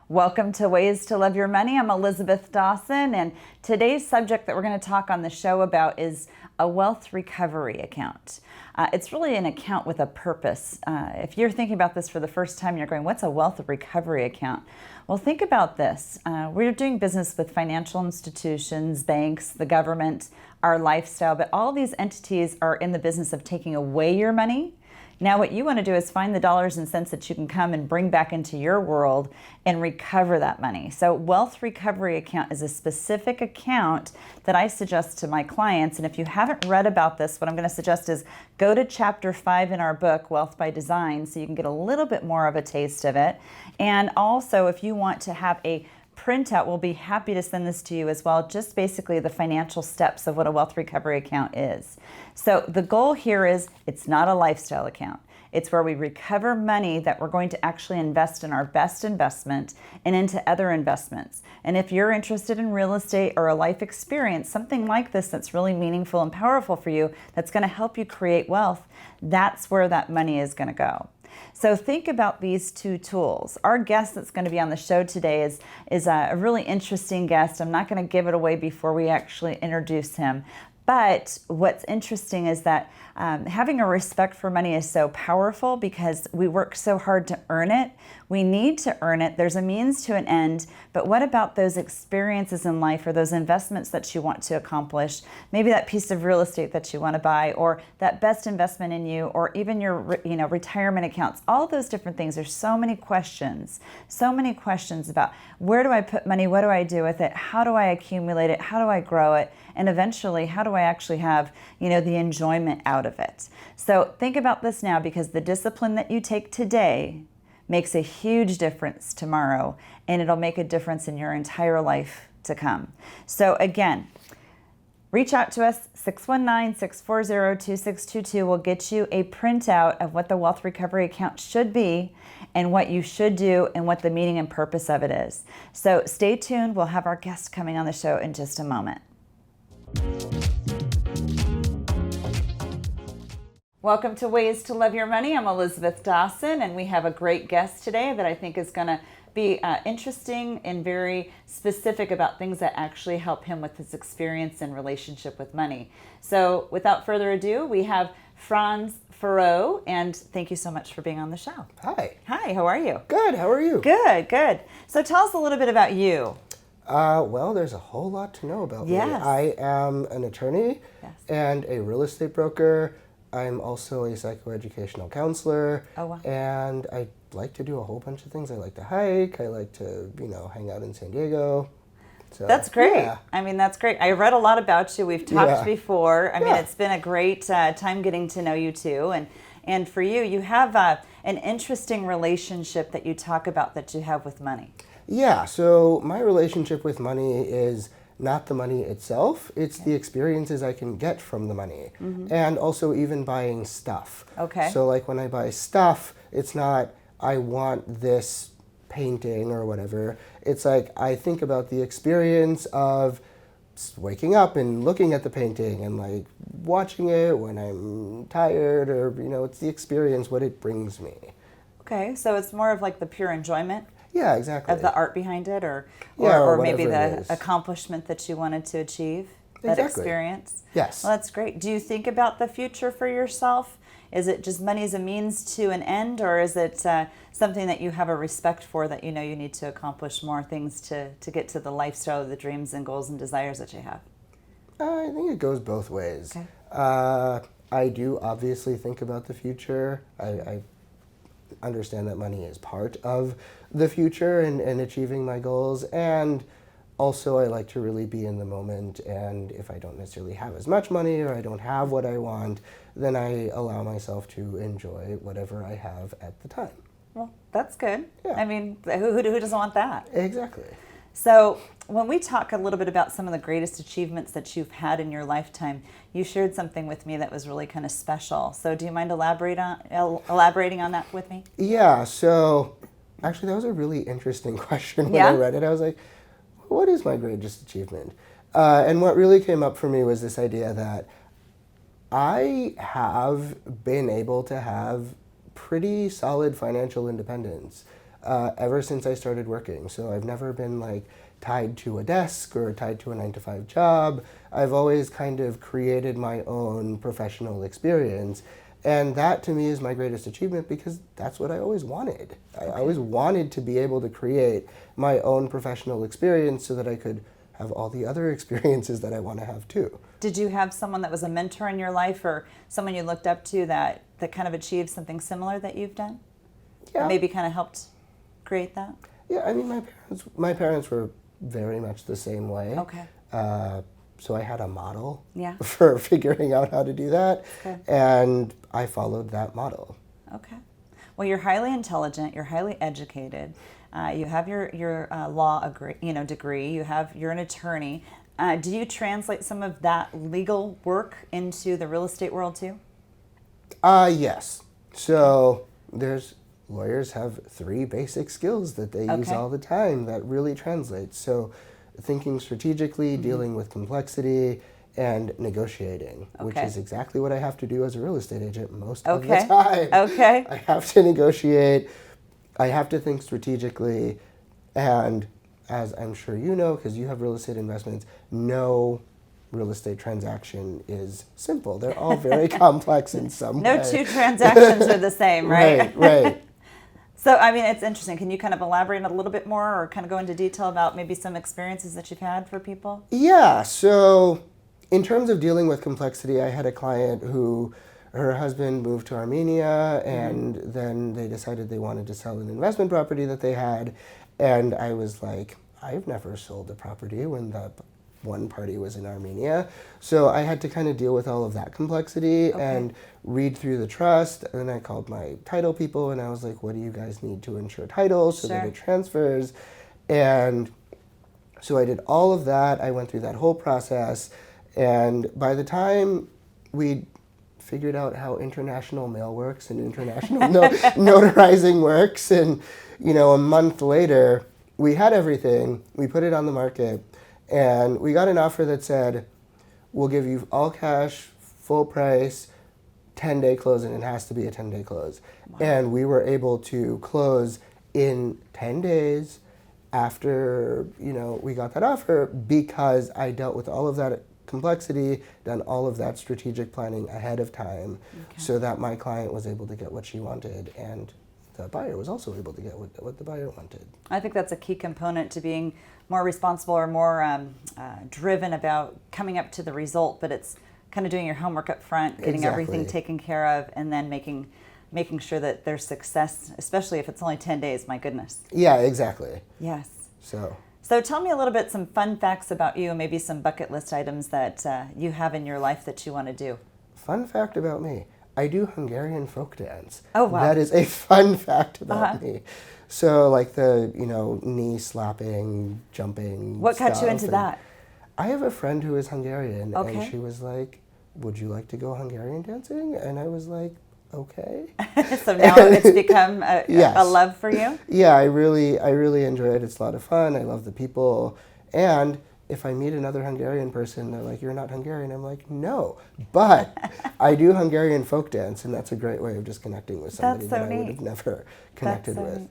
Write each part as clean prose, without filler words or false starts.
Welcome to Ways to Love Your Money. I'm Elisabeth Dawson, and today's subject that we're going to talk on the show about is a wealth recovery account. It's really an account with a purpose. If you're thinking about this for the first time, you're going, what's a wealth recovery account? Well, think about this. We're doing business with financial institutions, banks, the government, our lifestyle, but all these entities are in the business of taking away your money. Now what you want to do is find the dollars and cents that you can come and bring back into your world and recover that money. So wealth recovery account is a specific account that I suggest to my clients. And if you haven't read about this, what I'm going to suggest is go to chapter 5 in our book, Wealth by Design, so you can get a little bit more of a taste of it. And also, if you want to have a printout, we'll be happy to send this to you as well, just basically the financial steps of what a wealth recovery account is. So the goal here is it's not a lifestyle account. It's where we recover money that we're going to actually invest in our best investment and into other investments. And if you're interested in real estate or a life experience, something like this that's really meaningful and powerful for you, that's going to help you create wealth, that's where that money is going to go. So think about these two tools. Our guest that's going to be on the show today is a really interesting guest. I'm not going to give it away before we actually introduce him. But what's interesting is that having a respect for money is so powerful because we work so hard to earn it. We need to earn it. There's a means to an end. But what about those experiences in life or those investments that you want to accomplish? Maybe that piece of real estate that you want to buy, or that best investment in you, or even your retirement accounts. All those different things. There's so many questions about where do I put money? What do I do with it? How do I accumulate it? How do I grow it? And eventually, how do I actually have, the enjoyment out of it? So think about this now, because the discipline that you take today makes a huge difference tomorrow, and it'll make a difference in your entire life to come. So again, reach out to us, 619-640-2622. We'll get you a printout of what the wealth recovery account should be and what you should do and what the meaning and purpose of it is. So stay tuned. We'll have our guest coming on the show in just a moment. Welcome to Ways to Love Your Money. I'm Elisabeth Dawson, and we have a great guest today that I think is going to be interesting and very specific about things that actually help him with his experience and relationship with money. So without further ado, we have Frantz Farreau, and thank you so much for being on the show. Hi. Hi, how are you? Good, how are you? Good. So tell us a little bit about you. Well, there's a whole lot to know about me. I am an attorney and a real estate broker. I'm also a psychoeducational counselor. Oh, wow. And I like to do a whole bunch of things. I like to hike. I like to, hang out in San Deigo. So, that's great. Yeah. That's great. I read a lot about you. We've talked before. It's been a great time getting to know you too. And for you, you have an interesting relationship that you talk about that you have with money. Yeah, so my relationship with money is not the money itself, it's the experiences I can get from the money. Mm-hmm. And also even buying stuff. Okay. So like when I buy stuff, it's not, I want this painting or whatever. It's like, I think about the experience of waking up and looking at the painting and like watching it when I'm tired, or, it's the experience, what it brings me. Okay, so it's more of like the pure enjoyment. Yeah, exactly. Of the art behind it, or maybe the accomplishment that you wanted to achieve, that experience. Yes. Well, that's great. Do you think about the future for yourself? Is it just money as a means to an end, or is it something that you have a respect for, that you need to accomplish more things to get to the lifestyle, the dreams and goals and desires that you have? I think it goes both ways. Okay. I do obviously think about the future. I understand that money is part of the future and achieving my goals, and also I like to really be in the moment, and if I don't necessarily have as much money or I don't have what I want, then I allow myself to enjoy whatever I have at the time. Well, that's good. Yeah. Who doesn't want that? Exactly. So when we talk a little bit about some of the greatest achievements that you've had in your lifetime, you shared something with me that was really kind of special. So do you mind elaborating on that with me? Yeah, so actually that was a really interesting question when I read it. I was like, what is my greatest achievement? And what really came up for me was this idea that I have been able to have pretty solid financial independence. ever since I started working. So I've never been like tied to a desk or tied to a 9-to-5 job. I've always kind of created my own professional experience. And that to me is my greatest achievement because that's what I always wanted. I always wanted to be able to create my own professional experience so that I could have all the other experiences that I want to have too. Did you have someone that was a mentor in your life or someone you looked up to that kind of achieved something similar that you've done? Yeah. Or maybe kind of helped create that? Yeah, I mean, my parents were very much the same way. Okay. So I had a model Yeah. for figuring out how to do that, Okay. and I followed that model. Okay. Well, you're highly intelligent. You're highly educated. You have your law degree. You're an attorney. Do you translate some of that legal work into the real estate world too? Yes. So lawyers have 3 basic skills that they use Okay. all the time that really translates. So thinking strategically, dealing with complexity, and negotiating, which Okay. is exactly what I have to do as a real estate agent most of the Okay. time. Okay. I have to negotiate, I have to think strategically, and as I'm sure you know, because you have real estate investments, no real estate transaction is simple. They're all very complex in some way. No two transactions are the same, right? Right. So, I mean, it's interesting. Can you kind of elaborate a little bit more or kind of go into detail about maybe some experiences that you've had for people? Yeah, so in terms of dealing with complexity, I had a client who her husband moved to Armenia and then they decided they wanted to sell an investment property that they had. And I was like, I've never sold a property when the one party was in Armenia. So I had to kind of deal with all of that complexity and read through the trust. And then I called my title people and I was like, what do you guys need to insure titles so that Sure. it transfers? And so I did all of that. I went through that whole process. And by the time we figured out how international mail works and international notarizing works, and a month later, we had everything. We put it on the market, and we got an offer that said, we'll give you all cash, full price, 10-day close, and it has to be a 10-day close. Wow. And we were able to close in 10 days after, we got that offer because I dealt with all of that complexity, done all of that strategic planning ahead of time so that my client was able to get what she wanted and the buyer was also able to get what the buyer wanted. I think that's a key component to being more responsible or more driven about coming up to the result, but it's kind of doing your homework up front, getting everything taken care of, and then making sure that there's success, especially if it's only 10 days, my goodness. Yeah, exactly. Yes. So tell me a little bit, some fun facts about you, maybe some bucket list items that you have in your life that you want to do. Fun fact about me, I do Hungarian folk dance. Oh, wow. That is a fun fact about me. So like the, knee slapping, jumping What got you stuff, into that? I have a friend who is Hungarian Okay. and she was like, would you like to go Hungarian dancing? And I was like, okay. So now it's become a love for you? Yeah, I really enjoy it. It's a lot of fun. I love the people. And if I meet another Hungarian person, they're like, you're not Hungarian. I'm like, no. But I do Hungarian folk dance, and that's a great way of just connecting with somebody that I would have never connected with. Neat.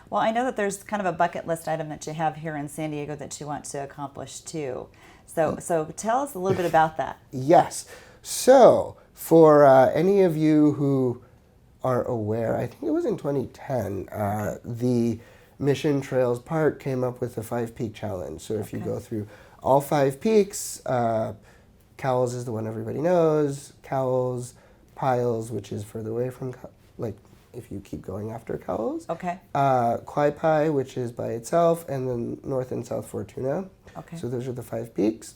Well, I know that there's kind of a bucket list item that you have here in San Diego that you want to accomplish too. So tell us a little bit about that. Yes. So for any of you who are aware, I think it was in 2010, the Mission Trails Park came up with the 5-peak challenge. So if you go through all 5 peaks, Cowles is the one everybody knows, Cowles, Piles, which is further away from, if you keep going after Cowles. Okay. Quaipai, which is by itself, and then North and South Fortuna. Okay. So those are the 5 peaks.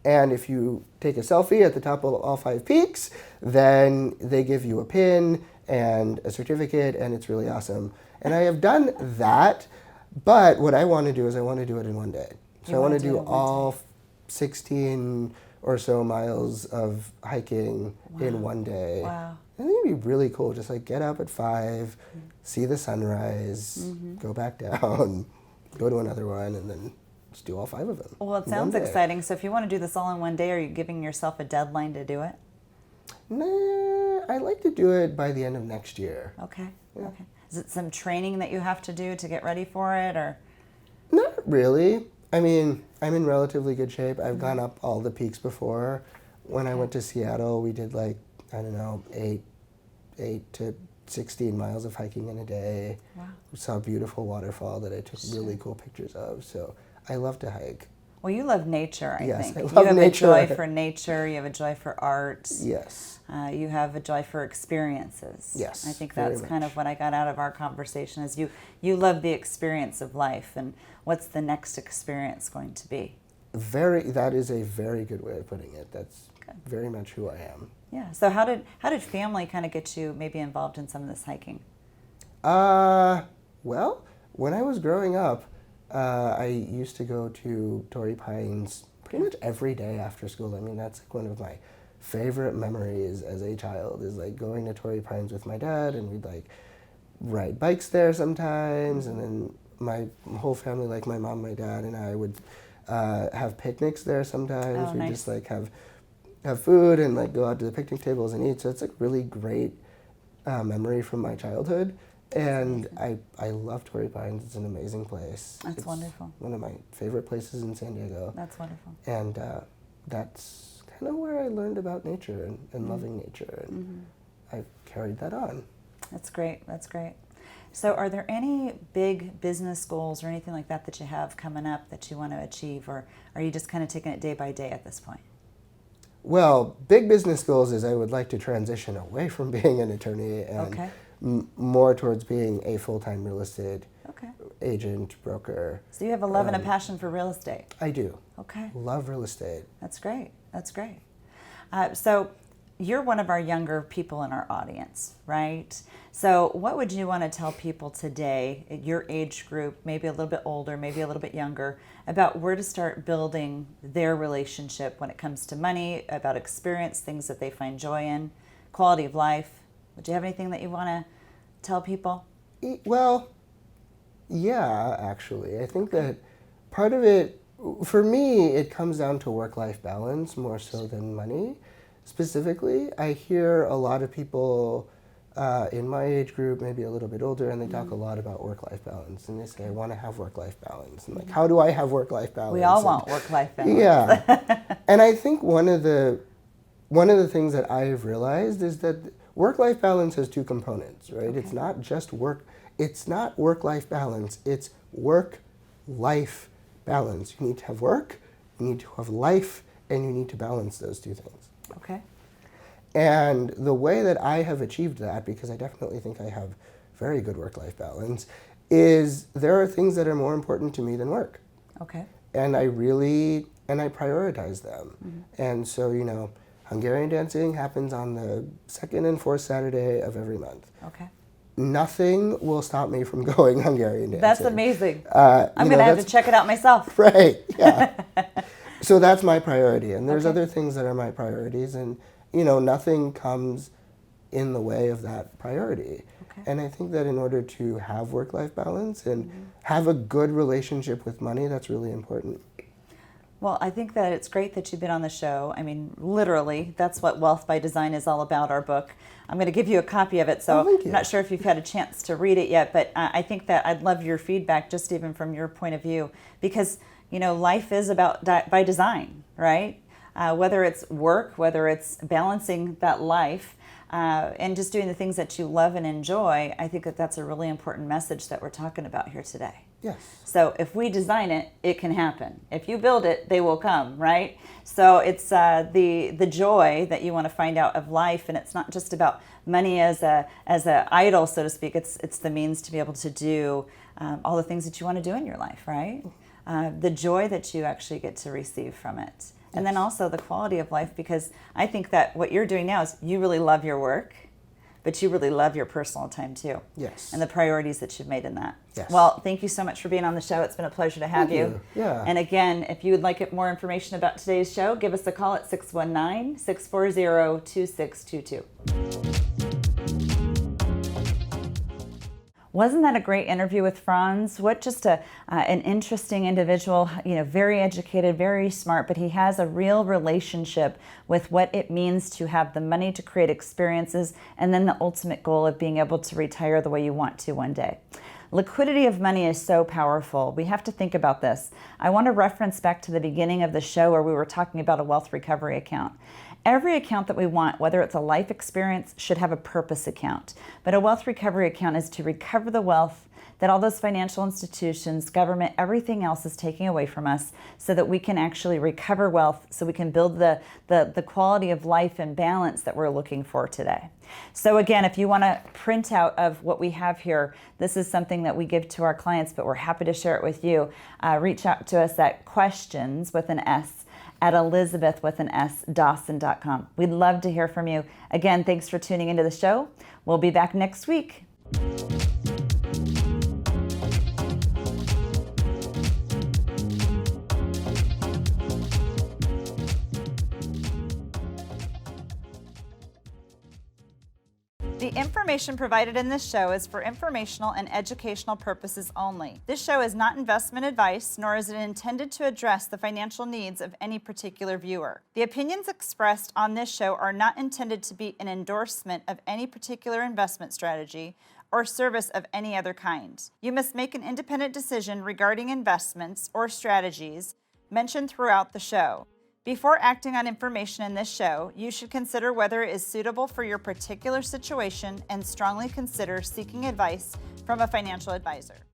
And if you take a selfie at the top of all 5 peaks, then they give you a pin and a certificate, and it's really awesome. And I have done that, but what I want to do is I want to do it in one day. So I want to do all 16 or so miles of hiking in one day. Wow. I think it'd be really cool. Just get up at 5, see the sunrise, go back down, go to another one, and then just do all 5 of them. Well, it sounds exciting. So if you want to do this all in one day, are you giving yourself a deadline to do it? Nah, I'd like to do it by the end of next year. Okay. Yeah. Okay. Is it some training that you have to do to get ready for it, or? Not really. I mean, I'm in relatively good shape. I've gone up all the peaks before. When I went to Seattle, we did like, I don't know, 8 to 16 miles of hiking in a day. Wow. We saw a beautiful waterfall that I took really cool pictures of. So I love to hike. Well, you love nature, I Yes, think. I love you have nature. a joy for nature. You have a joy for art. Yes. You have a joy for experiences. Yes, I think very that's kind much. of what I got out of our conversation is you love the experience of life, and what's the next experience going to be? That is a very good way of putting it. That's Good. very much who I am. Yeah. So how did family kind of get you maybe involved in some of this hiking? Well, when I was growing up, I used to go to Torrey Pines pretty much every day after school. I mean, that's like one of my favorite memories as a child is like going to Torrey Pines with my dad, and we'd like ride bikes there sometimes, and then my whole family, like my mom, my dad, and I would have picnics there sometimes. Oh, We'd nice. just like have food and like go out to the picnic tables and eat. So it's like really great memory from my childhood. And I love Torrey Pines. It's an amazing place. That's wonderful. One of my favorite places in San Diego. That's wonderful. And that's kind of where I learned about nature and loving nature. And I've carried that on. That's great. That's great. So are there any big business goals or anything like that that you have coming up that you want to achieve, or are you just kind of taking it day by day at this point? Well, big business goals is I would like to transition away from being an attorney and Okay. more towards being a full-time real estate Okay. agent, broker. So you have a love and a passion for real estate. I do. Okay. Love real estate. That's great. That's great. So you're one of our younger people in our audience, right? So what would you want to tell people today at your age group, maybe a little bit older, maybe a little bit younger, about where to start building their relationship when it comes to money, about experience, things that they find joy in, quality of life? Would you have anything that you want to tell people? Well, yeah, actually. I think that part of it, for me, it comes down to work-life balance more so than money. Specifically, I hear a lot of people in my age group, maybe a little bit older, and they talk a lot about work-life balance. And they say, I want to have work-life balance. And like, how do I have work-life balance? We all And- want work-life balance. Yeah. And I think one of the things that I've realized is that work-life balance has two components, right? It's not just work. It's not work-life balance. It's work-life balance. You need to have work, you need to have life, and you need to balance those two things. Okay. And the way that I have achieved that, because I definitely think I have very good work-life balance, is there are things that are more important to me than work. Okay. And I prioritize them. And so, Hungarian dancing happens on the second and fourth Saturday of every month. Okay. Nothing will stop me from going Hungarian dancing. That's amazing. I'm I'm going to have to check it out myself. Right, yeah. So that's my priority. And there's Okay. other things that are my priorities. And, nothing comes in the way of that priority. Okay. And I think that in order to have work-life balance and have a good relationship with money, that's really important. Well, I think that it's great that you've been on the show. I mean, literally, that's what Wealth by Design is all about, our book. I'm going to give you a copy of it, so thank you. I'm not sure if you've had a chance to read it yet, but I think that I'd love your feedback, just even from your point of view, because, life is about by design, right? Whether it's work, whether it's balancing that life, and just doing the things that you love and enjoy, I think that that's a really important message that we're talking about here today. Yes. So if we design it, it can happen. If you build it, they will come, right? So it's the joy that you want to find out of life, and it's not just about money as a idol, so to speak. It's the means to be able to do all the things that you want to do in your life, right? The joy that you actually get to receive from it. And then also the quality of life, because I think that what you're doing now is you really love your work, but you really love your personal time too. Yes. And the priorities that you've made in that. Yes. Well, thank you so much for being on the show. It's been a pleasure to have Thank you. you. Yeah. And again, if you would like more information about today's show, give us a call at 619-640-2622. Wasn't that a great interview with Franz? What just an interesting individual, very educated, very smart, but he has a real relationship with what it means to have the money to create experiences and then the ultimate goal of being able to retire the way you want to one day. Liquidity of money is so powerful. We have to think about this. I want to reference back to the beginning of the show where we were talking about a wealth recovery account. Every account that we want, whether it's a life experience, should have a purpose account. But a wealth recovery account is to recover the wealth that all those financial institutions, government, everything else is taking away from us so that we can actually recover wealth, so we can build the quality of life and balance that we're looking for today. So again, if you want to print out of what we have here, this is something that we give to our clients, but we're happy to share it with you. Reach out to us at questions with an S at Elisabeth with an S, Dawson.com. We'd love to hear from you. Again, thanks for tuning into the show. We'll be back next week. The information provided in this show is for informational and educational purposes only. This show is not investment advice, nor is it intended to address the financial needs of any particular viewer. The opinions expressed on this show are not intended to be an endorsement of any particular investment strategy or service of any other kind. You must make an independent decision regarding investments or strategies mentioned throughout the show. Before acting on information in this show, you should consider whether it is suitable for your particular situation and strongly consider seeking advice from a financial advisor.